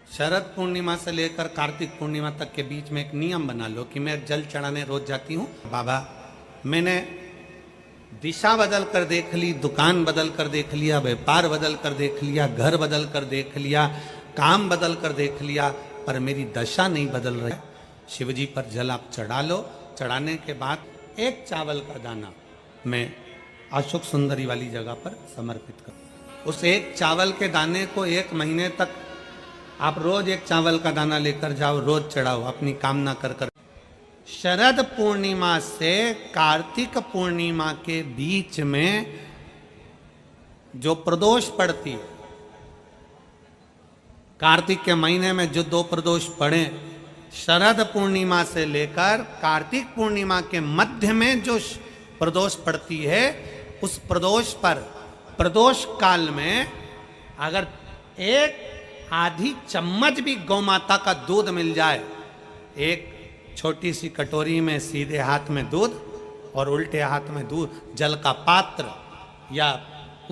शरद पूर्णिमा से लेकर कार्तिक पूर्णिमा तक के बीच में एक नियम बना लो कि मैं जल चढ़ाने रोज जाती हूँ। बाबा मैंने दिशा बदल कर देख ली, दुकान बदल कर देख लिया, व्यापार बदल कर देख लिया, घर बदल कर देख लिया, काम बदल कर देख लिया, पर मेरी दशा नहीं बदल रही। शिवजी पर जल आप चढ़ा लो। चढ़ाने के बाद एक चावल का दाना मैं अशोक सुंदरी वाली जगह पर समर्पित करूँ। उस एक चावल के दाने को 1 महीने तक आप रोज एक चावल का दाना लेकर जाओ, रोज चढ़ाओ, अपनी कामना कर कर। शरद पूर्णिमा से कार्तिक पूर्णिमा के बीच में जो प्रदोष पड़ती है, कार्तिक के महीने में जो 2 प्रदोष पड़े, शरद पूर्णिमा से लेकर कार्तिक पूर्णिमा के मध्य में जो प्रदोष पड़ती है, उस प्रदोष पर प्रदोष काल में अगर एक आधी चम्मच भी गौ माता का दूध मिल जाए, एक छोटी सी कटोरी में सीधे हाथ में दूध और उल्टे हाथ में दूध, जल का पात्र या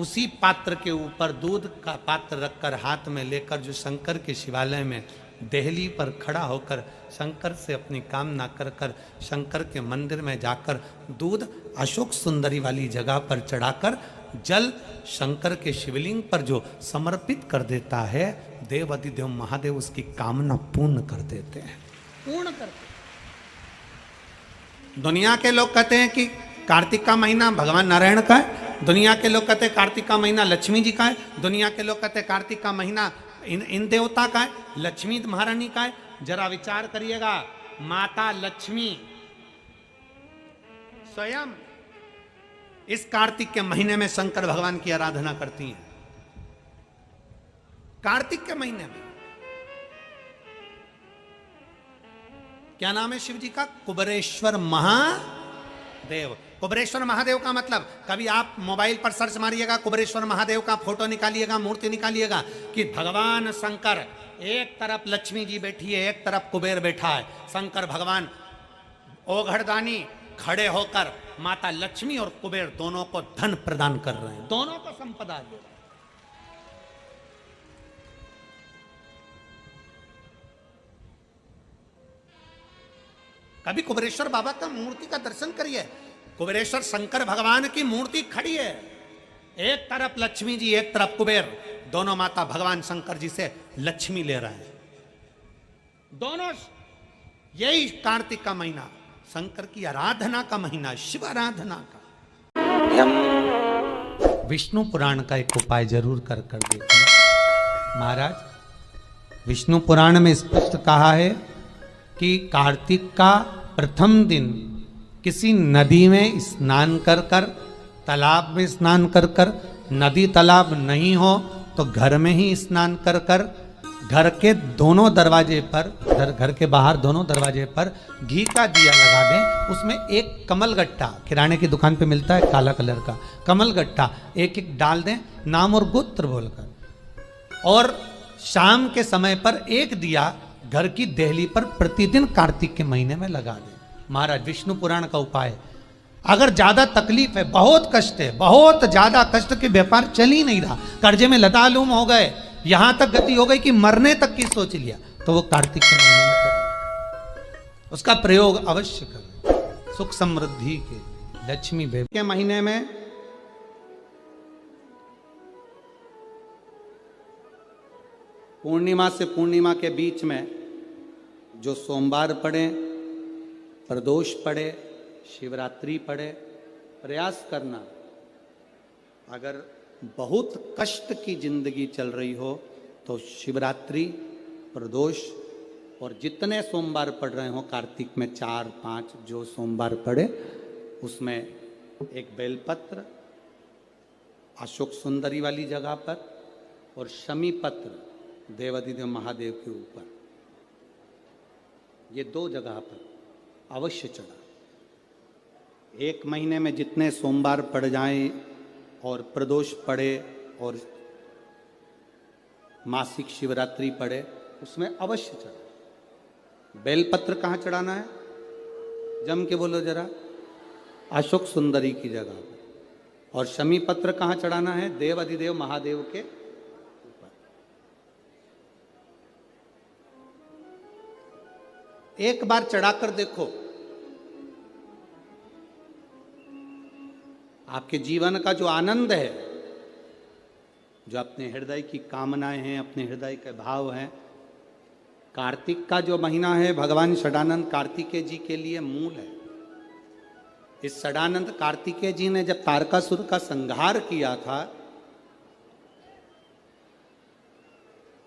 उसी पात्र के ऊपर दूध का पात्र रखकर हाथ में लेकर जो शंकर के शिवालय में देहली पर खड़ा होकर शंकर से अपनी कामना कर कर शंकर के मंदिर में जाकर दूध अशोक सुंदरी वाली जगह पर चढ़ाकर जल शंकर के शिवलिंग पर जो समर्पित कर देता है, देव अधिदेव महादेव उसकी कामना पूर्ण कर देते हैं, पूर्ण करते हैं। दुनिया के लोग कहते हैं कि कार्तिक का महीना भगवान नारायण का है, दुनिया के लोग कहते हैं कार्तिक का महीना लक्ष्मी जी का है, दुनिया के लोग कहते हैं कार्तिक का महीना इन देवता का है, लक्ष्मी महारानी का है। जरा विचार करिएगा, माता लक्ष्मी स्वयं इस कार्तिक के महीने में शंकर भगवान की आराधना करती हैं। कार्तिक के महीने में क्या नाम है शिव जी का? कुबेरेश्वर महादेव। कुबेरेश्वर महादेव का मतलब, कभी आप मोबाइल पर सर्च मारिएगा, कुबेरेश्वर महादेव का फोटो निकालिएगा, मूर्ति निकालिएगा, कि भगवान शंकर एक तरफ लक्ष्मी जी बैठी है, एक तरफ कुबेर बैठा है। शंकर भगवान ओघड़दानी खड़े होकर माता लक्ष्मी और कुबेर दोनों को धन प्रदान कर रहे हैं, दोनों को संपदा दे रहे हैं। कभी कुबेरेश्वर बाबा का मूर्ति का दर्शन करिए। कुबेरेश्वर शंकर भगवान की मूर्ति खड़ी है, एक तरफ लक्ष्मी जी, एक तरफ कुबेर, दोनों माता भगवान शंकर जी से लक्ष्मी ले रहे हैं दोनों। यही कार्तिक का महीना शंकर की आराधना का महीना, शिव आराधना का। विष्णु पुराण का एक उपाय जरूर कर देखना महाराज। विष्णु पुराण में स्पष्ट कहा है कि कार्तिक का प्रथम दिन किसी नदी में स्नान कर कर, तालाब में स्नान कर कर, नदी तालाब नहीं हो तो घर में ही स्नान कर कर, घर के दोनों दरवाजे पर, घर के बाहर दोनों दरवाजे पर घी का दिया लगा दें। उसमें एक कमल गट्टा, किराने की दुकान पे मिलता है काला कलर का कमल गट्टा, एक एक डाल दें नाम और गोत्र बोलकर, और शाम के समय पर एक दिया घर की देहली पर प्रतिदिन कार्तिक के महीने में लगा दें। महाराज विष्णु पुराण का उपाय। अगर ज्यादा तकलीफ है, बहुत कष्ट है, बहुत ज्यादा कष्ट के, व्यापार चल ही नहीं रहा, कर्जे में लदालूम हो गए, यहां तक गति हो गई कि मरने तक की सोच लिया, तो वो कार्तिक के महीने में करें, उसका प्रयोग अवश्य करें। सुख समृद्धि के लक्ष्मी बेबी के महीने में पूर्णिमा से पूर्णिमा के बीच में जो सोमवार पड़े, प्रदोष पड़े, शिवरात्रि पड़े, प्रयास करना, अगर बहुत कष्ट की जिंदगी चल रही हो तो शिवरात्रि, प्रदोष और जितने सोमवार पड़ रहे हो कार्तिक में 4-5 जो सोमवार पड़े, उसमें एक बेलपत्र अशोक सुंदरी वाली जगह पर और शमी पत्र देवाधिदेव महादेव के ऊपर, ये 2 जगह पर अवश्य चढ़ा। 1 महीने में जितने सोमवार पड़ जाएं और प्रदोष पड़े और मासिक शिवरात्रि पड़े, उसमें अवश्य चढ़ा। बेलपत्र कहाँ चढ़ाना है? जम के बोलो जरा। अशोक सुंदरी की जगह पर। और शमी पत्र कहाँ चढ़ाना है? देव अधिदेव महादेव के ऊपर। एक बार चढ़ाकर देखो, आपके जीवन का जो आनंद है, जो अपने हृदय की कामनाएं हैं, अपने हृदय के भाव हैं, कार्तिक का जो महीना है भगवान षडानंद कार्तिकेय जी के लिए मूल है। इस षडानंद कार्तिकेय जी ने जब तारकासुर का संहार किया था,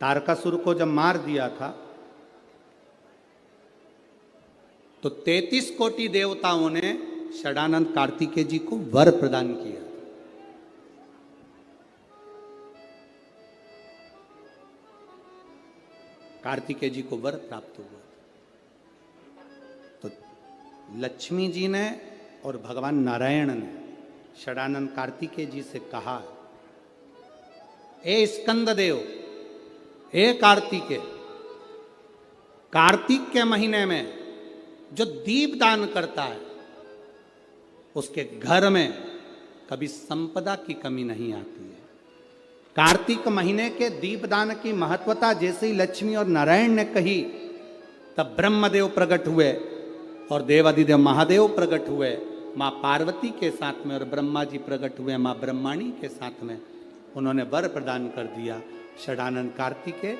तारकासुर को जब मार दिया था, तो 33 कोटि देवताओं ने षडानंद कार्तिकेय जी को वर प्रदान किया। कार्तिकेय जी को वर प्राप्त हुआ। तो लक्ष्मी जी ने और भगवान नारायण ने षडानंद कार्तिकेय जी से कहा, ए स्कंद देव, ए कार्तिकेय, कार्तिक के महीने में जो दीप दान करता है उसके घर में कभी संपदा की कमी नहीं आती है। कार्तिक महीने के दीपदान की महत्वता जैसे ही लक्ष्मी और नारायण ने कही, तब ब्रह्मदेव प्रकट हुए और देवादिदेव महादेव प्रकट हुए मां पार्वती के साथ में, और ब्रह्मा जी प्रकट हुए मां ब्रह्माणी के साथ में। उन्होंने वर प्रदान कर दिया। षडानंद कार्तिकेय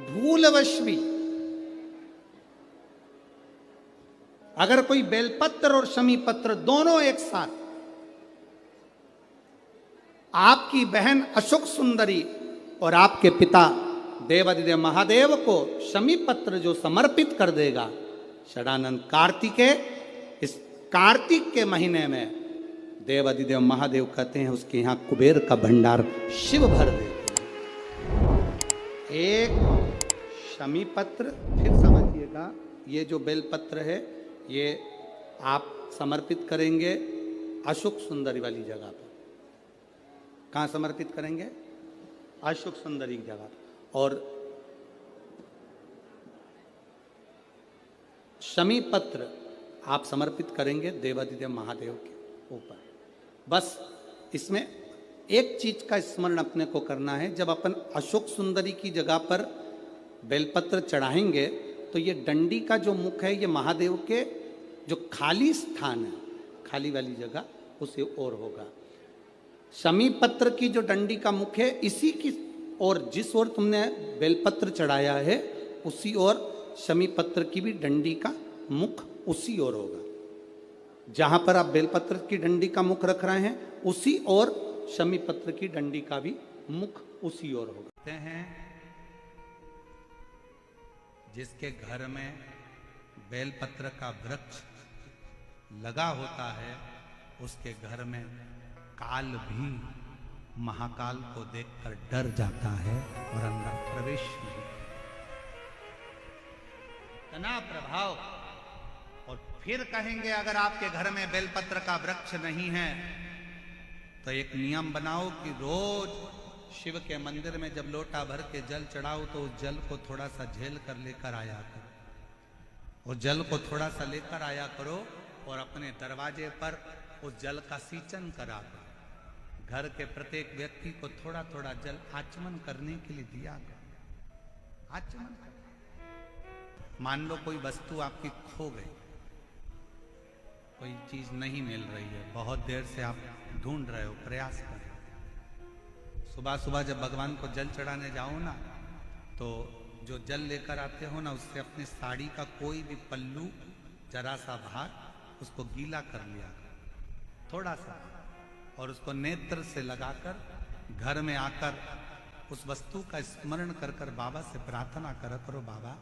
भूलवश भी अगर कोई बेलपत्र और शमी पत्र दोनों एक साथ आपकी बहन अशोक सुंदरी और आपके पिता देवादिदेव महादेव को शमी पत्र जो समर्पित कर देगा, षडानंद कार्तिकेय इस कार्तिक के महीने में देवादिदेव महादेव कहते हैं उसके यहां कुबेर का भंडार शिव भर देते हैं। एक शमी पत्र, फिर समझिएगा, ये जो बेलपत्र है ये आप समर्पित करेंगे अशोक सुंदरी वाली जगह पर। कहाँ समर्पित करेंगे? अशोक सुंदरी की जगह। और शमी पत्र आप समर्पित करेंगे देवादिदेव महादेव के ऊपर। बस इसमें एक चीज का स्मरण अपने को करना है, जब अपन अशोक सुंदरी की जगह पर बेलपत्र चढ़ाएंगे तो ये डंडी का जो मुख है ये महादेव के जो खाली स्थान है, खाली वाली जगह, उसे ओर होगा। शमी पत्र की जो डंडी का मुख है इसी की ओर, जिस ओर तुमने बेलपत्र चढ़ाया है उसी ओर शमी पत्र की भी डंडी का मुख उसी ओर होगा। जहां पर आप बेलपत्र की डंडी का मुख रख रहे हैं उसी ओर शमी पत्र की डंडी का भी मुख उसी ओर होगा। हैं जिसके घर में बेलपत्र का वृक्ष लगा होता है उसके घर में काल भी महाकाल को देखकर डर जाता है और अंदर प्रवेश नहीं। इतना प्रभाव। और फिर कहेंगे अगर आपके घर में बेलपत्र का वृक्ष नहीं है तो एक नियम बनाओ कि रोज शिव के मंदिर में जब लोटा भर के जल चढ़ाओ तो उस जल को थोड़ा सा झेल कर लेकर आया करो। उस जल को थोड़ा सा लेकर आया करो और अपने दरवाजे पर उस जल का सींचन करा करो। घर के प्रत्येक व्यक्ति को थोड़ा थोड़ा जल आचमन करने के लिए दिया करो। आचमन। मान लो कोई वस्तु आपकी खो गई, कोई चीज नहीं मिल रही है, बहुत देर से आप ढूंढ रहे हो, प्रयास कर रहे हो। सुबह सुबह जब भगवान को जल चढ़ाने जाओ ना, तो जो जल लेकर आते हो ना उससे अपनी साड़ी का कोई भी पल्लू जरा सा भाग उसको गीला कर लिया थोड़ा सा, और उसको नेत्र से लगाकर घर में आकर उस वस्तु का स्मरण कर कर बाबा से प्रार्थना करो, बाबा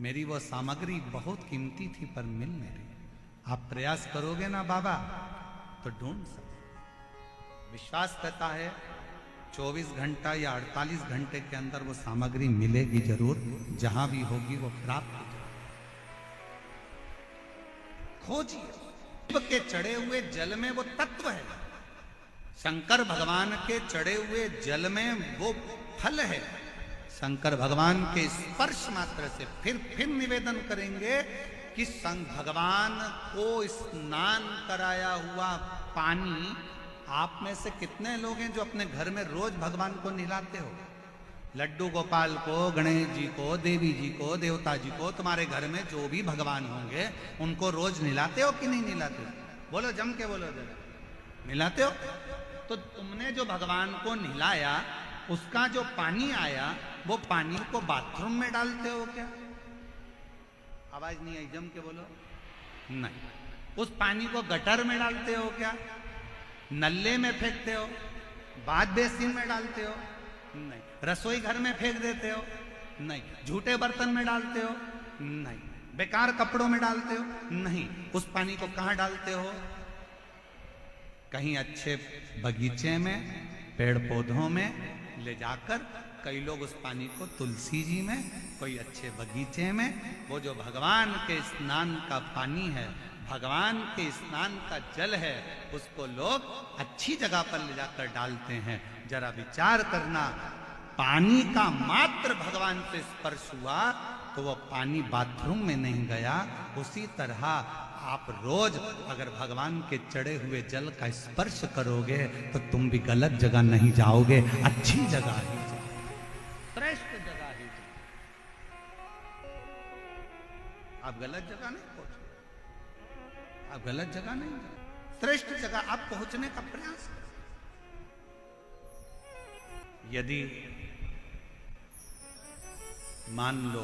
मेरी वो सामग्री बहुत कीमती थी पर मिल नहीं रही। आप प्रयास करोगे ना बाबा तो ढूंढ सकते। विश्वास करता है 24 घंटा या 48 घंटे के अंदर वो सामग्री मिलेगी जरूर, जहां भी होगी वो प्राप्त हो जाएगी। खोजिए। शिव के चढ़े हुए जल में वो तत्व है, शंकर भगवान के चढ़े हुए जल में वो फल है। शंकर भगवान के स्पर्श मात्र से फिर निवेदन करेंगे कि भगवान को स्नान कराया हुआ पानी, आप में से कितने लोग हैं जो अपने घर में रोज भगवान को नहलाते हो? लड्डू गोपाल को, गणेश जी को, देवी जी को, देवता जी को, तुम्हारे घर में जो भी भगवान होंगे उनको रोज नहलाते हो कि नहीं नहलाते हो? बोलो, जम के बोलो जरा, नहलाते हो? तो तुमने जो भगवान को नहलाया उसका जो पानी आया वो पानी को बाथरूम में डालते हो क्या? आवाज नहीं आई, जम के बोलो। नहीं। उस पानी को गटर में डालते हो क्या? नल्ले में फेंकते हो? बाथ बेसिन में डालते हो? नहीं। रसोई घर में फेंक देते हो? नहीं। झूठे बर्तन में डालते हो? नहीं। बेकार कपड़ों में डालते हो? नहीं। उस पानी को कहां डालते हो? कहीं अच्छे बगीचे में, पेड़ पौधों में ले जाकर, कई लोग उस पानी को तुलसी जी में, कोई अच्छे बगीचे में, वो जो भगवान के स्नान का पानी है, भगवान के स्नान का जल है, उसको लोग अच्छी जगह पर ले जाकर डालते हैं। जरा विचार करना, पानी का मात्र भगवान से स्पर्श हुआ तो वो पानी बाथरूम में नहीं गया। उसी तरह आप रोज अगर भगवान के चढ़े हुए जल का स्पर्श करोगे तो तुम भी गलत जगह नहीं जाओगे, अच्छी जगह ही जाओगे, श्रेष्ठ जगह ही जाओगे। आप गलत जगह नहीं पहुंचोगे, आप गलत जगह नहीं जाओगे, श्रेष्ठ जगह आप पहुंचने का प्रयास करो। यदि मान लो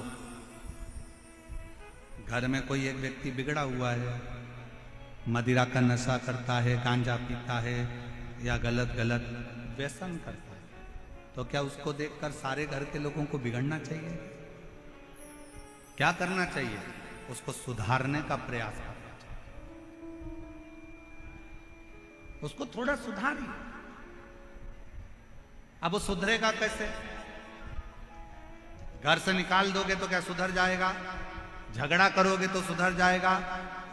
घर में कोई एक व्यक्ति बिगड़ा हुआ है, मदिरा का नशा करता है, गांजा पीता है या गलत गलत व्यसन करता है, तो क्या उसको देखकर सारे घर के लोगों को बिगड़ना चाहिए? क्या करना चाहिए? उसको सुधारने का प्रयास करना चाहिए। उसको थोड़ा सुधारिए। अब वो सुधरेगा कैसे? घर से निकाल दोगे तो क्या सुधर जाएगा? झगड़ा करोगे तो सुधर जाएगा?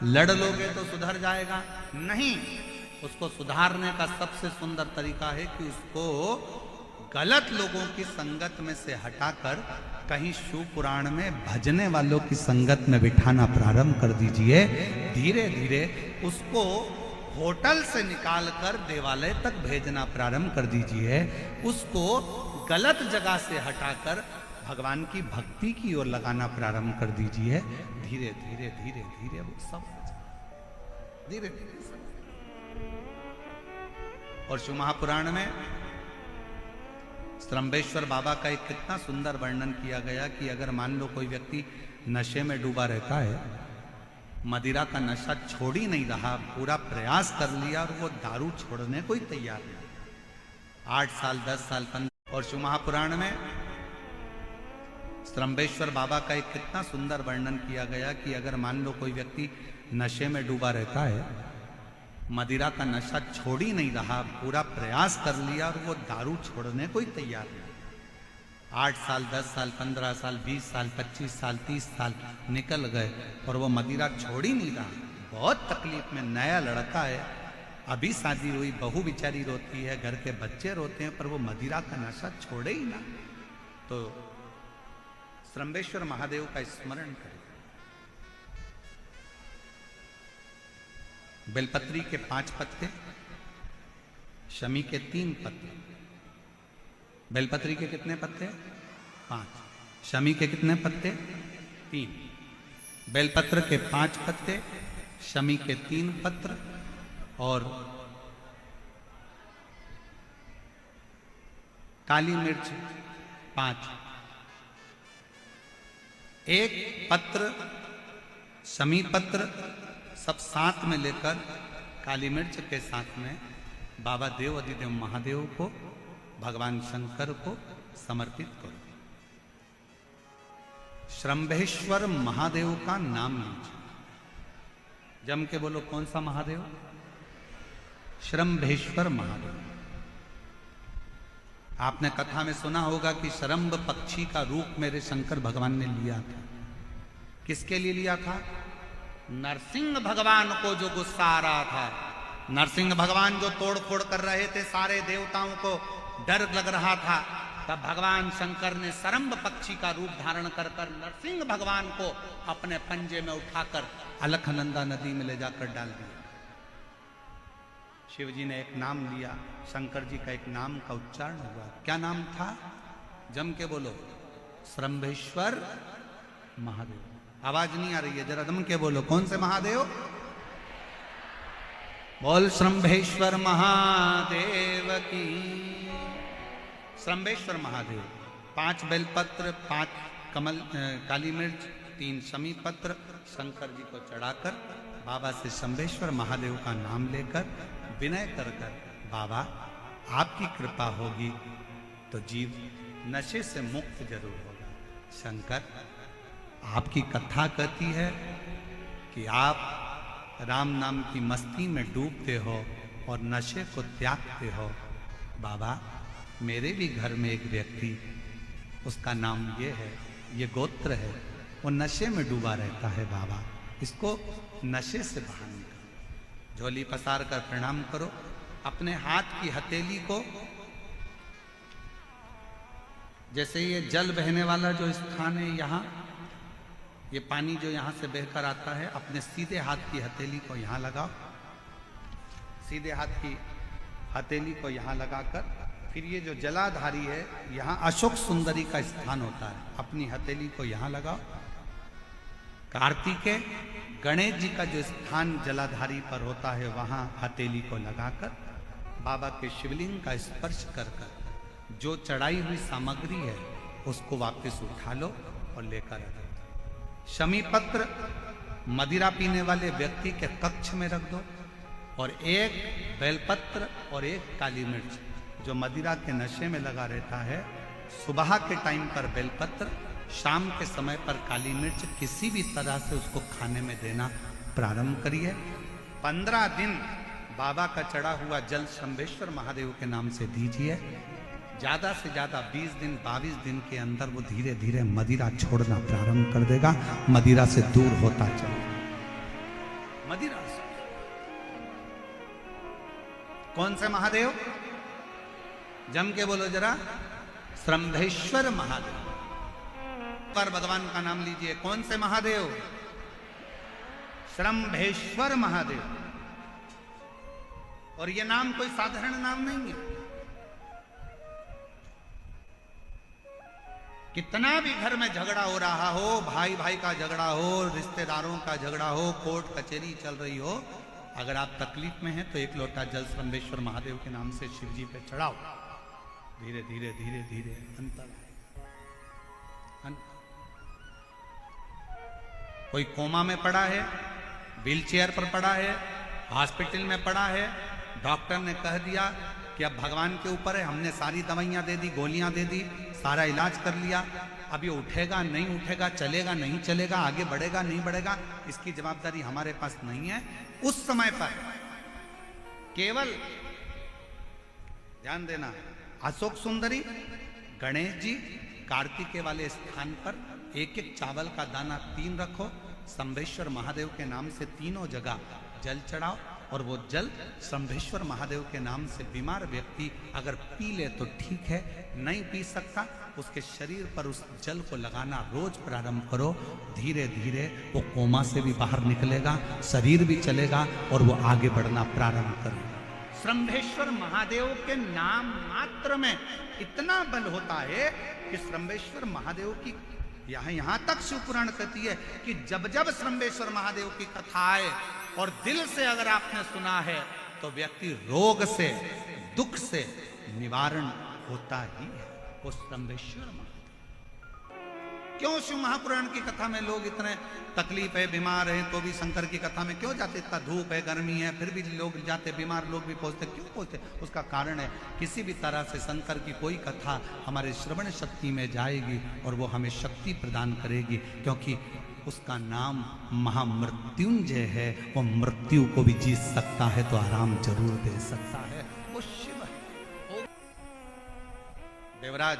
लड़ लोगे तो सुधर जाएगा? नहीं। उसको सुधारने का सबसे सुंदर तरीका है कि उसको गलत लोगों की संगत में से हटाकर कहीं शिव पुराण में भजने वालों की संगत में बिठाना प्रारंभ कर दीजिए। धीरे धीरे उसको होटल से निकालकर देवालय तक भेजना प्रारंभ कर दीजिए। उसको गलत जगह से हटाकर भगवान की भक्ति की ओर लगाना प्रारंभ कर दीजिए। धीरे धीरे धीरे धीरे वो सब धीरे धीरे सब। और शिव महापुराण में त्रंबेश्वर बाबा का एक कितना सुंदर वर्णन किया गया कि अगर मान लो कोई व्यक्ति नशे में डूबा रहता है, मदिरा का नशा छोड़ ही नहीं रहा, पूरा प्रयास कर लिया और वो दारू छोड़ने को ही तैयार नहीं, 8 साल 10 साल 15। और शिव महापुराण में त्रंबेश्वर बाबा का एक कितना सुंदर वर्णन किया गया कि अगर मान लो कोई व्यक्ति नशे में डूबा रहता है, मदिरा का नशा छोड़ ही नहीं रहा, पूरा प्रयास कर लिया और वो दारू छोड़ने को ही तैयार नहीं, 8 साल 10 साल 15 साल 20 साल 25 साल 30 साल निकल गए और वो मदिरा छोड़ ही नहीं रहा। बहुत तकलीफ में, नया लड़का है, अभी शादी हुई, बहू बेचारी रोती है, घर के बच्चे रोते हैं, पर वो मदिरा का नशा छोड़े ही ना। तो त्रंबेश्वर महादेव का स्मरण करें। बेलपत्री के 5 पत्ते, शमी के 3 पत्ते। बेलपत्री के कितने पत्ते? 5। शमी के कितने पत्ते? 3। बेलपत्र के 5 पत्ते, शमी के 3 पत्र और काली मिर्च 5। एक पत्र, शमी पत्र सब साथ में लेकर काली मिर्च के साथ में बाबा देव अधिदेव महादेव को, भगवान शंकर को समर्पित करो। श्रंभेश्वर महादेव का नाम लीजिए। जम के बोलो, कौन सा महादेव? श्रंभेश्वर महादेव। आपने कथा में सुना होगा कि शरंभ पक्षी का रूप मेरे शंकर भगवान ने लिया था। किसके लिए लिया था? नरसिंह भगवान को जो गुस्सा आ रहा था, नरसिंह भगवान जो तोड़ फोड़ कर रहे थे, सारे देवताओं को डर लग रहा था, तब भगवान शंकर ने शरंभ पक्षी का रूप धारण कर नरसिंह भगवान को अपने पंजे में उठाकर अलखनंदा नदी में ले जाकर डाल दिया। शिव जी ने एक नाम लिया, शंकर जी का एक नाम का उच्चारण हुआ। क्या नाम था? जम के बोलो, श्रम्भेश्वर महादेव। आवाज नहीं आ रही है, जरा दम के बोलो, कौन से महादेव? बोल श्रम्भेश्वर महादेव की। श्रम्भेश्वर महादेव 5 बेलपत्र, 5 कमल काली मिर्च, 3 शमी पत्र शंकर जी को चढ़ाकर बाबा से श्रम्भेश्वर महादेव का नाम लेकर विनय कर कर, बाबा आपकी कृपा होगी तो जीव नशे से मुक्त जरूर होगा। शंकर, आपकी कथा कहती है कि आप राम नाम की मस्ती में डूबते हो और नशे को त्यागते हो। बाबा, मेरे भी घर में एक व्यक्ति, उसका नाम ये है, ये गोत्र है, वो नशे में डूबा रहता है। बाबा, इसको नशे से बाहर निकालो। झोली पसार कर प्रणाम करो, अपने हाथ की हथेली को, जैसे ये जल बहने वाला जो स्थान है यहाँ, ये पानी जो यहाँ से बहकर आता है, अपने सीधे हाथ की हथेली को यहाँ लगाओ। सीधे हाथ की हथेली को यहाँ लगाकर फिर ये जो जलाधारी है, यहाँ अशोक सुंदरी का स्थान होता है, अपनी हथेली को यहाँ लगाओ। कार्तिकेय गणेश जी का जो स्थान जलाधारी पर होता है, वहाँ हथेली को लगाकर बाबा के शिवलिंग का स्पर्श कर कर जो चढ़ाई हुई सामग्री है उसको वापस उठा लो और लेकर आ जाओ। शमी पत्र मदिरा पीने वाले व्यक्ति के कक्ष में रख दो, और 1 बेलपत्र और 1 काली मिर्च जो मदिरा के नशे में लगा रहता है, सुबह के टाइम पर बेलपत्र, शाम के समय पर काली मिर्च, किसी भी तरह से उसको खाने में देना प्रारंभ करिए। 15 दिन बाबा का चढ़ा हुआ जल श्रम्भेश्वर महादेव के नाम से दीजिए। ज्यादा से ज्यादा 20 दिन 22 दिन के अंदर वो धीरे धीरे मदिरा छोड़ना प्रारंभ कर देगा, मदिरा से दूर होता चलेगा। मदिरा से कौन से महादेव? जम के बोलो जरा, श्रम्भेश्वर महादेव। पर भगवान का नाम लीजिए, कौन से महादेव? श्रम्भेश्वर महादेव। और ये नाम कोई साधारण नाम नहीं है। कितना भी घर में झगड़ा हो रहा हो, भाई भाई का झगड़ा हो, रिश्तेदारों का झगड़ा हो, कोर्ट कचहरी चल रही हो, अगर आप तकलीफ में हैं तो 1 लोटा जल श्रम्भेश्वर महादेव के नाम से शिव जी पे चढ़ाओ। धीरे धीरे धीरे धीरे अंतर आए। कोई कोमा में पड़ा है, व्हीलचेयर पर पड़ा है, हॉस्पिटल में पड़ा है, डॉक्टर ने कह दिया कि अब भगवान के ऊपर है, हमने सारी दवाइयां दे दी, गोलियां दे दी, सारा इलाज कर लिया, अब ये उठेगा नहीं उठेगा, चलेगा नहीं चलेगा, आगे बढ़ेगा नहीं बढ़ेगा, इसकी जवाबदारी हमारे पास नहीं है। उस समय पर केवल ध्यान देना, अशोक सुंदरी, गणेश जी, कार्तिकेय वाले स्थान पर 1-1 चावल का दाना 3 रखो, श्रम्भेश्वर महादेव के नाम से तीनों जगह जल चढ़ाओ, और वो जल श्रम्भेश्वर महादेव के नाम से बीमार व्यक्ति अगर पी ले तो ठीक है, नहीं पी सकता, उसके शरीर पर उस जल को लगाना रोज प्रारंभ करो। धीरे धीरे वो कोमा से भी बाहर निकलेगा, शरीर भी चलेगा और वो आगे बढ़ना प्रारंभ करेगा। श्रम्भेश्वर महादेव के नाम मात्र में इतना बल होता है कि श्रम्भेश्वर महादेव की यहाँ तक शिवपुराण कहती है कि जब जब श्रम्भेश्वर महादेव की कथा आए और दिल से अगर आपने सुना है तो व्यक्ति रोग से, दुख से निवारण होता ही है। वो श्रम्भेश्वर महादेव। क्यों शिव महापुराण की कथा में लोग इतने तकलीफ है, बीमार है, तो भी शंकर की कथा में क्यों जाते? इतना धूप है, गर्मी है, फिर भी लोग जाते, बीमार लोग भी पहुंचते, क्यों पहुंचते? उसका कारण है किसी भी तरह से शंकर की कोई कथा हमारे श्रवण शक्ति में जाएगी और वो हमें शक्ति प्रदान करेगी, क्योंकि उसका नाम महामृत्युंजय है। वो मृत्यु को भी जीत सकता है तो आराम जरूर दे सकता है, वो शिव है। देवराज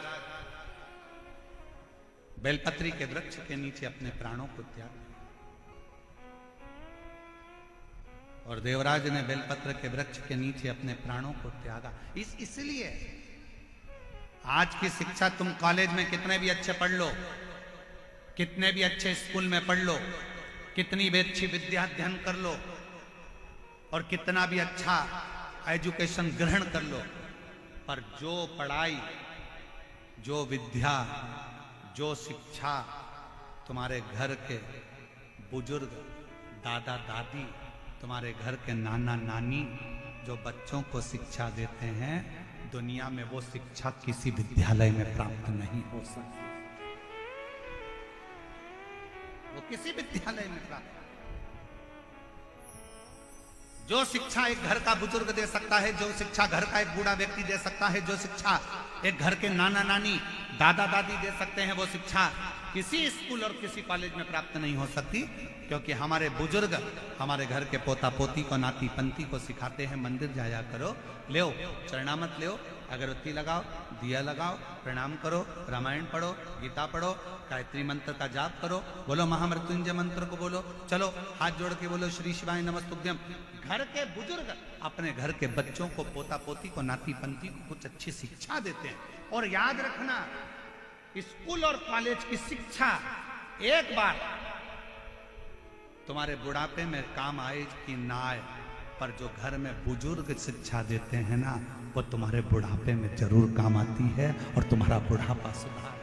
बेलपत्री के वृक्ष के नीचे अपने प्राणों को त्याग, और देवराज ने बेलपत्र के वृक्ष के नीचे अपने प्राणों को त्यागा। इसलिए आज की शिक्षा तुम कॉलेज में कितने भी अच्छे पढ़ लो, कितने भी अच्छे स्कूल में पढ़ लो, कितनी भी अच्छी विद्या अध्ययन कर लो और कितना भी अच्छा एजुकेशन ग्रहण कर लो, पर जो पढ़ाई जो विद्या, जो शिक्षा तुम्हारे घर के बुजुर्ग, दादा दादी, तुम्हारे घर के नाना नानी जो बच्चों को शिक्षा देते हैं, दुनिया में वो शिक्षा किसी विद्यालय में प्राप्त नहीं हो सकती। वो किसी विद्यालय में प्राप्त, जो शिक्षा एक घर का बुजुर्ग दे सकता है, जो शिक्षा घर का एक बूढ़ा व्यक्ति दे सकता है, जो शिक्षा एक घर के नाना नानी, दादा दादी दे सकते हैं, वो शिक्षा किसी स्कूल और किसी कॉलेज में प्राप्त नहीं हो सकती। क्योंकि हमारे बुजुर्ग हमारे घर के पोता पोती को, नाती पंती को सिखाते हैं, मंदिर जाया करो, ले चरणामत ले, अगरबत्ती लगाओ, दिया लगाओ, प्रणाम करो, रामायण पढ़ो, गीता पढ़ो, गायत्री मंत्र का जाप करो, बोलो महामृत्युंजय मंत्र को बोलो, चलो हाथ जोड़ के बोलो श्री शिवाय नमस्तुभ्यम। घर के बुजुर्ग अपने घर के बच्चों को, पोता पोती को, नाती पंती को कुछ अच्छी शिक्षा देते हैं। और याद रखना, स्कूल और कॉलेज की शिक्षा एक बार तुम्हारे बुढ़ापे में काम आए कि ना आए, पर जो घर में बुजुर्ग शिक्षा देते हैं ना, वो तुम्हारे बुढ़ापे में जरूर काम आती है और तुम्हारा बुढ़ापा सुधार।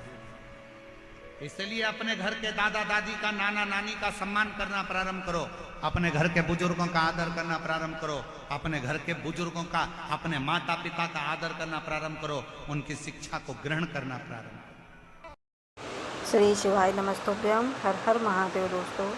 इसलिए अपने घर के दादा दादी का, नाना नानी का सम्मान करना प्रारंभ करो, अपने घर के बुजुर्गों का आदर करना प्रारंभ करो, अपने घर के बुजुर्गों का, अपने माता पिता का आदर करना प्रारंभ करो, उनकी शिक्षा को ग्रहण करना प्रारंभ करो। श्री शिवाय नमस्तुभ्यम। हर हर महादेव दोस्तों।